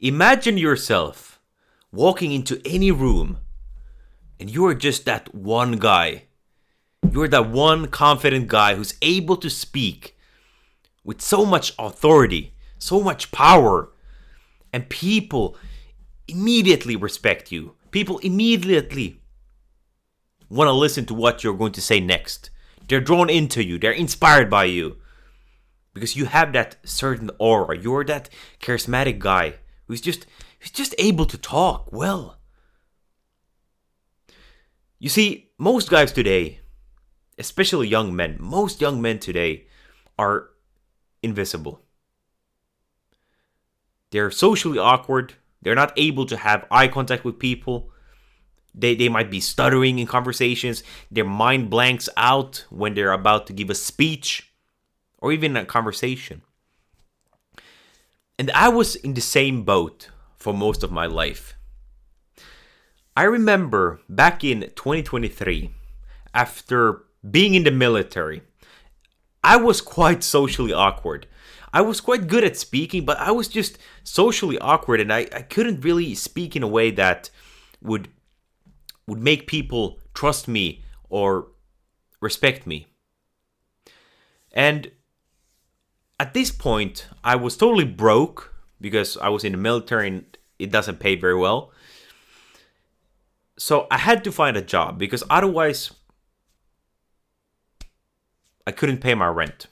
Imagine yourself walking into any room and you are just that one guy. You're that one confident guy who's able to speak with so much authority, so much power, and people immediately respect you. People immediately want to listen to what you're going to say next. They're drawn into you, they're inspired by you. Because you have that certain aura. You're that charismatic guy who's just able to talk well. You see, most guys today, especially most young men today are invisible. They're socially awkward. They're not able to have eye contact with people. They might be stuttering in conversations. Their mind blanks out when they're about to give a speech or even a conversation. And I was in the same boat for most of my life. I remember back in 2023, after being in the military, I was quite socially awkward. I was quite good at speaking, but I was just socially awkward, and I couldn't really speak in a way that would make people trust me or respect me. And at this point, I was totally broke because I was in the military and it doesn't pay very well. So I had to find a job because otherwise I couldn't pay my rent.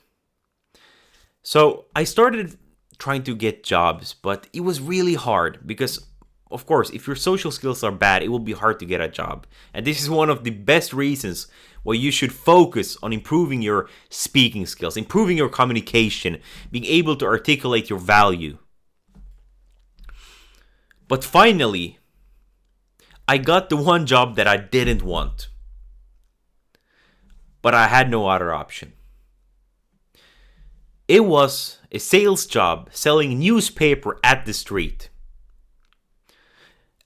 So I started trying to get jobs, but it was really hard because, of course, if your social skills are bad, it will be hard to get a job. And this is one of the best reasons why you should focus on improving your speaking skills, improving your communication, being able to articulate your value. But finally, I got the one job that I didn't want. But I had no other option. It was a sales job selling newspaper at the street.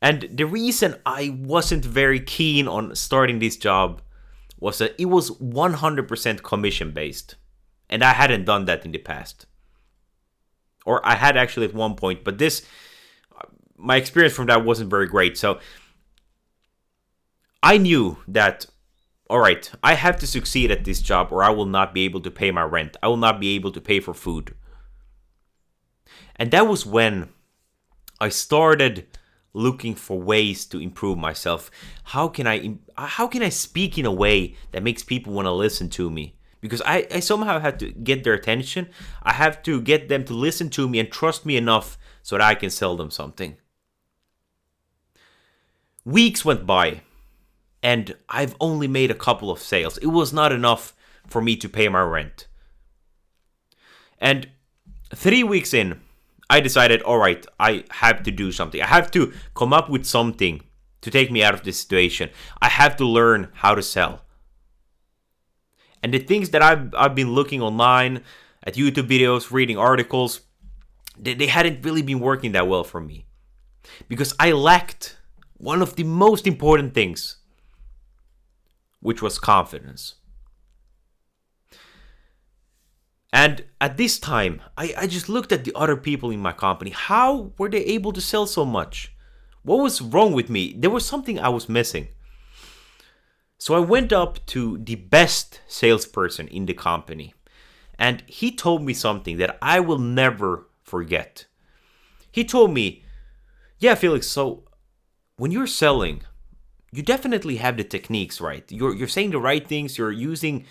And the reason I wasn't very keen on starting this job was that it was 100% commission based. And I hadn't done that in the past. Or I had actually at one point, but my experience from that wasn't very great. So I knew that, all right, I have to succeed at this job or I will not be able to pay my rent. I will not be able to pay for food. And that was when I started looking for ways to improve myself. How can I speak in a way that makes people want to listen to me? Because I somehow have to get their attention. I have to get them to listen to me and trust me enough so that I can sell them something. Weeks went by and I've only made a couple of sales. It was not enough for me to pay my rent. And 3 weeks in, I decided, all right, I have to do something. I have to come up with something to take me out of this situation. I have to learn how to sell. And the things that I've been looking online, at YouTube videos, reading articles, they hadn't really been working that well for me. Because I lacked one of the most important things, which was confidence. And at this time, I just looked at the other people in my company. How were they able to sell so much? What was wrong with me? There was something I was missing. So I went up to the best salesperson in the company. And he told me something that I will never forget. He told me, yeah, Felix, so when you're selling, you definitely have the techniques right. You're saying the right things. You're using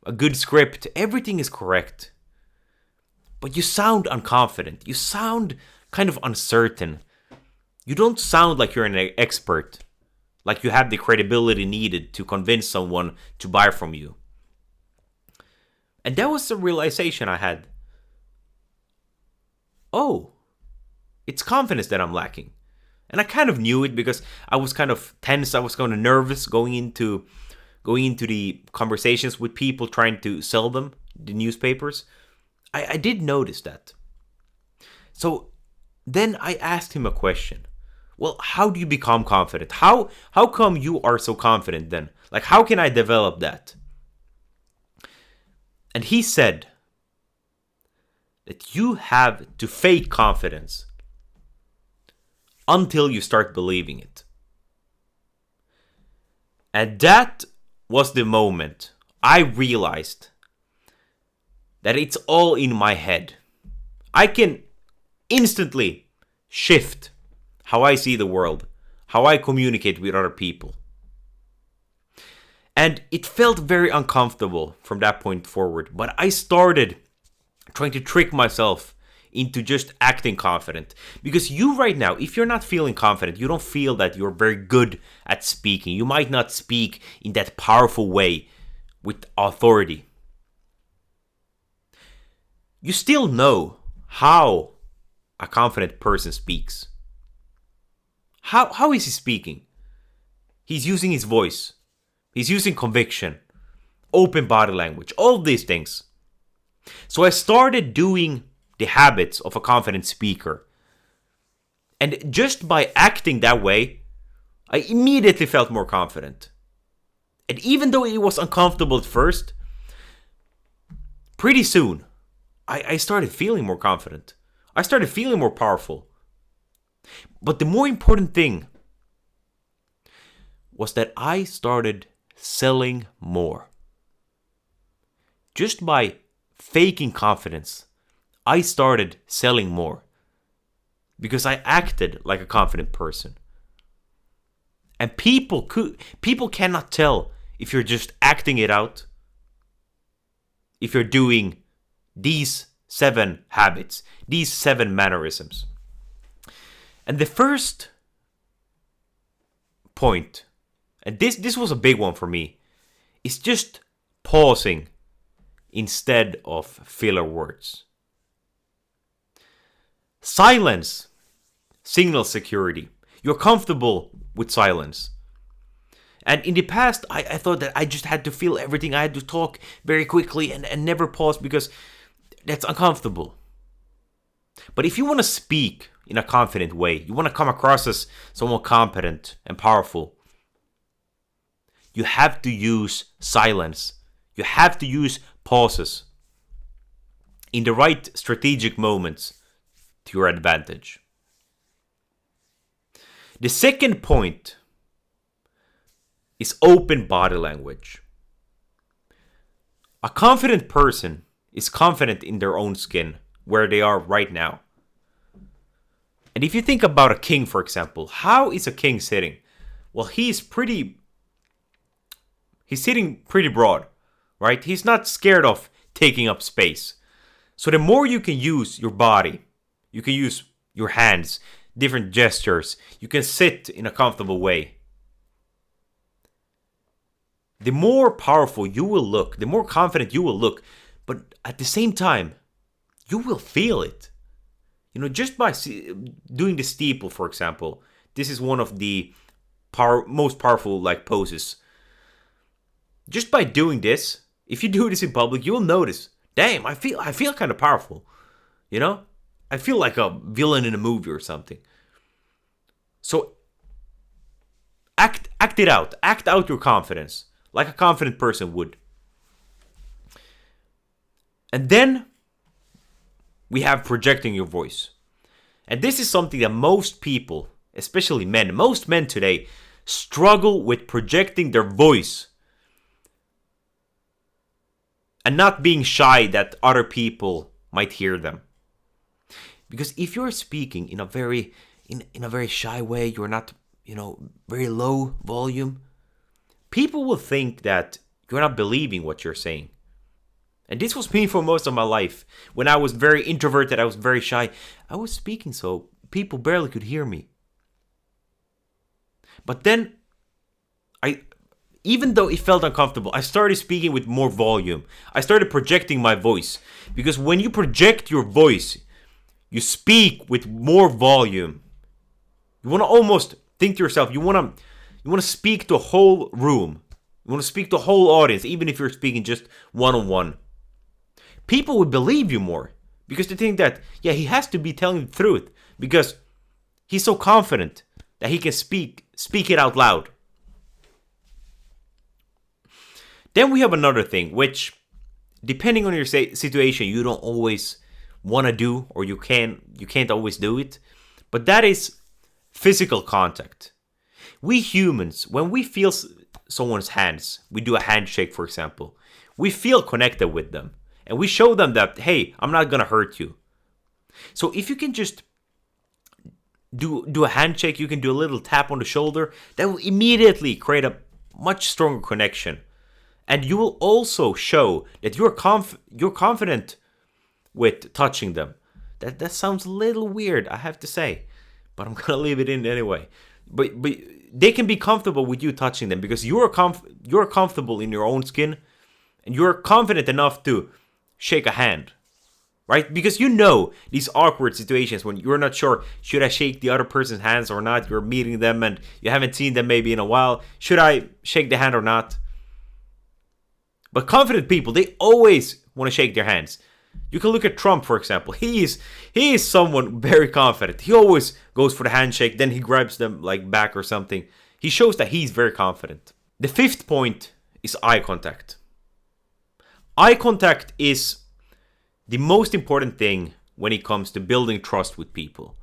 a good script. Everything is correct. But you sound unconfident. You sound kind of uncertain. You don't sound like you're an expert. Like you have the credibility needed to convince someone to buy from you. And that was the realization I had. Oh, it's confidence that I'm lacking. And I kind of knew it because I was kind of tense. I was kind of nervous going into the conversations with people trying to sell them the newspapers. I did notice that. So then I asked him a question. Well, how do you become confident? How come you are so confident then? Like, how can I develop that? And he said that you have to fake confidence. until you start believing it. And that was the moment I realized that it's all in my head. I can instantly shift how I see the world, how I communicate with other people. And it felt very uncomfortable from that point forward, but I started trying to trick myself into just acting confident. Because you right now, if you're not feeling confident, you don't feel that you're very good at speaking. You might not speak in that powerful way with authority. You still know how a confident person speaks. How is he speaking? He's using his voice. He's using conviction, open body language, all these things. So I started doing the habits of a confident speaker. And just by acting that way, I immediately felt more confident. And even though it was uncomfortable at first, pretty soon, I started feeling more confident. I started feeling more powerful. But the more important thing was that I started selling more. Just by faking confidence, I started selling more. Because I acted like a confident person. And people cannot tell if you're just acting it out, if you're doing these 7 habits, these 7 mannerisms. And the first point, and this was a big one for me, is just pausing instead of filler words. Silence signals security. You're comfortable with silence. And in the past, I thought that I just had to feel everything. I had to talk very quickly and never pause because that's uncomfortable. But if you want to speak in a confident way, you want to come across as someone competent and powerful, you have to use silence. You have to use pauses in the right strategic moments to your advantage. The second point is open body language. A confident person is confident in their own skin, where they are right now. And if you think about a king, for example, how is a king sitting? Well, he's sitting pretty broad, right? He's not scared of taking up space. So the more you can use your body, you can use your hands, different gestures, you can sit in a comfortable way, the more powerful you will look, the more confident you will look. But at the same time, you will feel it. You know, just by doing the steeple, for example, this is one of the most powerful poses. Just by doing this, if you do this in public, you will notice, damn, I feel kind of powerful. You know, I feel like a villain in a movie or something. So act it out. Act out your confidence like a confident person would. And then we have projecting your voice. And this is something that most people, especially men, most men today, struggle with projecting their voice. And not being shy that other people might hear them. Because if you're speaking in a very shy way, you're not, very low volume, people will think that you're not believing what you're saying. And this was me for most of my life. When I was very introverted, I was very shy. I was speaking so people barely could hear me. But then, even though it felt uncomfortable, I started speaking with more volume. I started projecting my voice. Because when you project your voice, you speak with more volume. You want to almost think to yourself, you want to speak to a whole room. You want to speak to a whole audience, even if you're speaking just one-on-one. People would believe you more because they think that, yeah, he has to be telling the truth because he's so confident that he can speak it out loud. Then we have another thing, which, depending on your situation, you don't always want to do, or you can't always do it. But that is Physical contact. We humans, when we feel someone's hands, we do a handshake, for example, we feel connected with them. And we show them that, hey, I'm not going to hurt you. So if you can just do a handshake, you can do a little tap on the shoulder, that will immediately create a much stronger connection. And you will also show that you're confident with touching them. That sounds a little weird, I have to say, but I'm gonna leave it in anyway. But they can be comfortable with you touching them because you're comfortable in your own skin, and you're confident enough to shake a hand, right? Because you know these awkward situations when you're not sure, should I shake the other person's hands or not? You're meeting them and you haven't seen them maybe in a while. Should I shake the hand or not? But confident people, they always want to shake their hands. You can look at Trump, for example. He is someone very confident. He always goes for the handshake, then he grabs them like back or something. He shows that he's very confident. The fifth point is eye contact. Eye contact is the most important thing when it comes to building trust with people.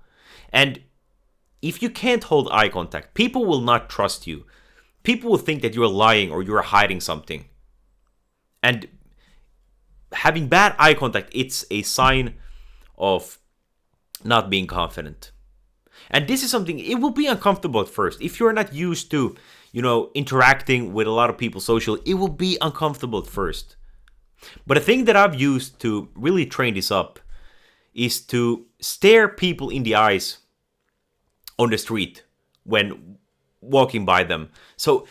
And if you can't hold eye contact, people will not trust you. People will think that you're lying or you're hiding something. And having bad eye contact, it's a sign of not being confident. And this is something, it will be uncomfortable at first. If you're not used to, interacting with a lot of people socially, it will be uncomfortable at first. But a thing that I've used to really train this up is to stare people in the eyes on the street when walking by them. So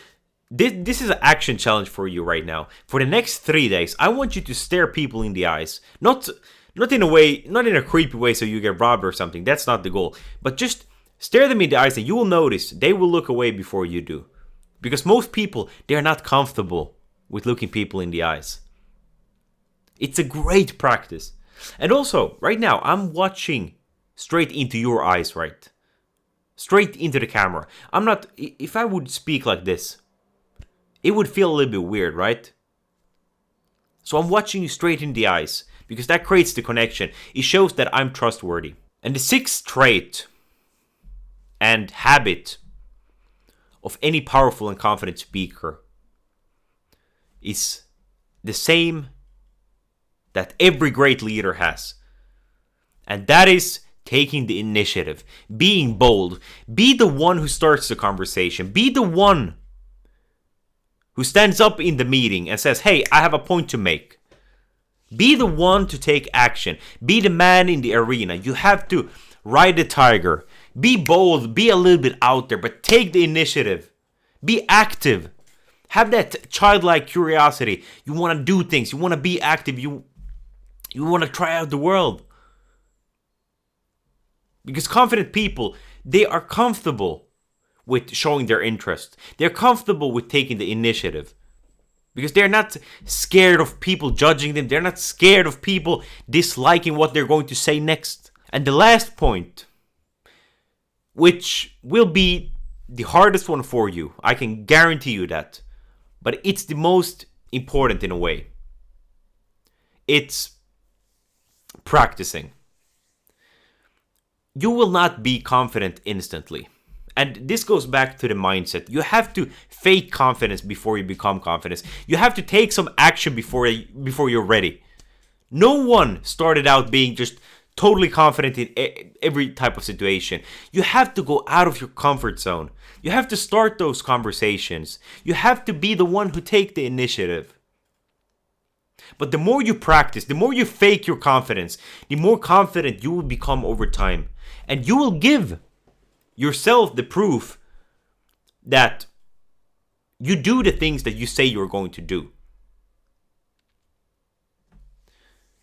this is an action challenge for you right now. For the next 3 days, I want you to stare people in the eyes. Not in a creepy way so you get robbed or something. That's not the goal. But just stare them in the eyes and you will notice they will look away before you do. Because most people, they are not comfortable with looking people in the eyes. It's a great practice. And also, right now, I'm watching straight into your eyes, right? Straight into the camera. If I would speak like this, it would feel a little bit weird, right? So I'm watching you straight in the eyes because that creates the connection. It shows that I'm trustworthy. And the sixth trait and habit of any powerful and confident speaker is the same that every great leader has. And that is taking the initiative, being bold, be the one who starts the conversation, be the one who stands up in the meeting and says, hey, I have a point to make. Be the one to take action. Be the man in the arena. You have to ride the tiger. Be bold, be a little bit out there, but take the initiative. Be active. Have that childlike curiosity. You want to do things. You want to be active. You want to try out the world. Because confident people, they are comfortable with showing their interest. They're comfortable with taking the initiative. Because they're not scared of people judging them. They're not scared of people disliking what they're going to say next. And the last point, which will be the hardest one for you, I can guarantee you that. But it's the most important in a way. It's practicing. You will not be confident instantly. And this goes back to the mindset. You have to fake confidence before you become confident. You have to take some action before you're ready. No one started out being just totally confident in every type of situation. You have to go out of your comfort zone. You have to start those conversations. You have to be the one who take the initiative. But the more you practice, the more you fake your confidence, the more confident you will become over time. And you will give yourself the proof that you do the things that you say you're going to do.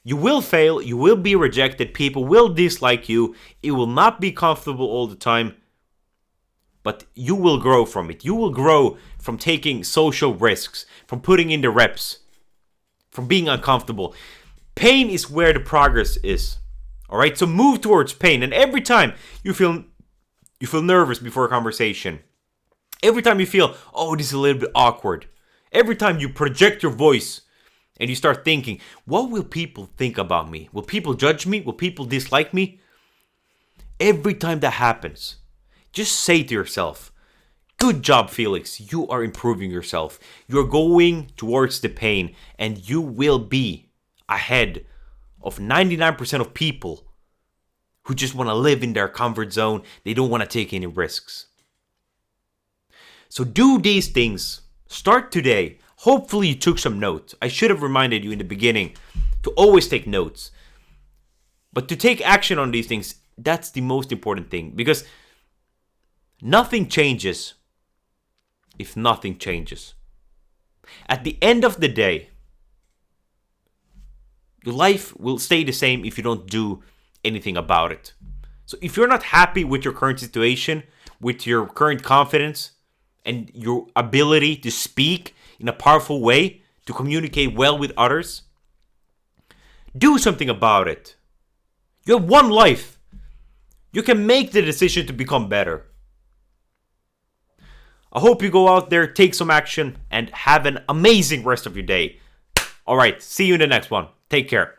You will fail, you will be rejected, people will dislike you, it will not be comfortable all the time, but you will grow from it. You will grow from taking social risks, from putting in the reps, from being uncomfortable. Pain is where the progress is. Alright, so move towards pain. And every time you feel nervous before a conversation, every time you feel, oh, this is a little bit awkward, every time you project your voice and you start thinking, what will people think about me? Will people judge me? Will people dislike me? Every time that happens, just say to yourself, good job, Felix. You are improving yourself. You're going towards the pain, and you will be ahead of 99% of people who just want to live in their comfort zone. They don't want to take any risks. So do these things. Start today. Hopefully you took some notes. I should have reminded you in the beginning to always take notes. But to take action on these things, that's the most important thing. Because nothing changes if nothing changes. At the end of the day, your life will stay the same if you don't do anything about it. So if you're not happy with your current situation, with your current confidence, and your ability to speak in a powerful way, to communicate well with others, do something about it. You have one life. You can make the decision to become better. I hope you go out there, take some action, and have an amazing rest of your day. Alright, see you in the next one. Take care.